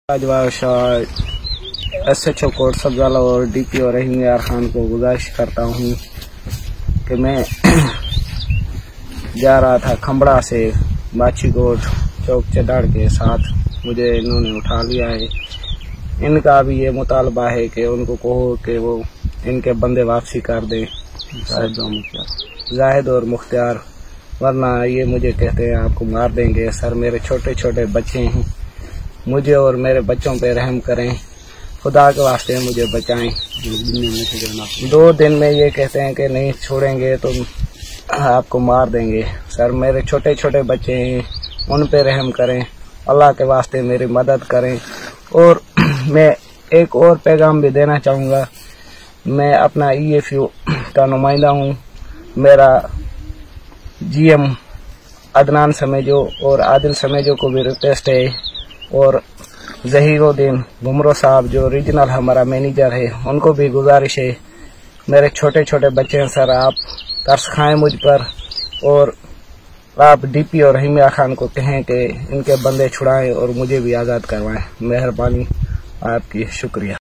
SHO coat सब्जाला और DPO रहीम यार खान को गुजारिश करता हूँ कि मैं जा रहा था खंबड़ा से बाछी कोट चौक चढ़ाड़ के साथ, मुझे इन्होंने उठा लिया है। इनका भी ये मुतालबा है कि उनको कहो कि वो इनके बंदे वापसी कर दें, जाहिद और मुख्तियार, वरना ये मुझे कहते हैं आपको मार देंगे। सर मेरे छोटे छोटे बच्चे हैं, मुझे और मेरे बच्चों पे रहम करें, खुदा के वास्ते मुझे बचाएं। 2 दिन में ये कहते हैं कि नहीं छोड़ेंगे तो आपको मार देंगे। सर मेरे छोटे छोटे बच्चे हैं, उन पे रहम करें, अल्लाह के वास्ते मेरी मदद करें। और मैं एक और पैगाम भी देना चाहूँगा, मैं अपना EFU का नुमाइंदा हूँ। मेरा GM अदनान समेजो और आदिल समेजो को भी रिक्वेस्ट है, और जहीरुद्दीन घुमरो साहब जो रीजनल हमारा मैनेजर है, उनको भी गुजारिश है। मेरे छोटे छोटे बच्चे हैं सर, आप तरस खाएं मुझ पर, और आप DPO रहीम यार खान को कहें कि इनके बंदे छुड़ाएं और मुझे भी आज़ाद करवाएं। मेहरबानी आपकी, शुक्रिया।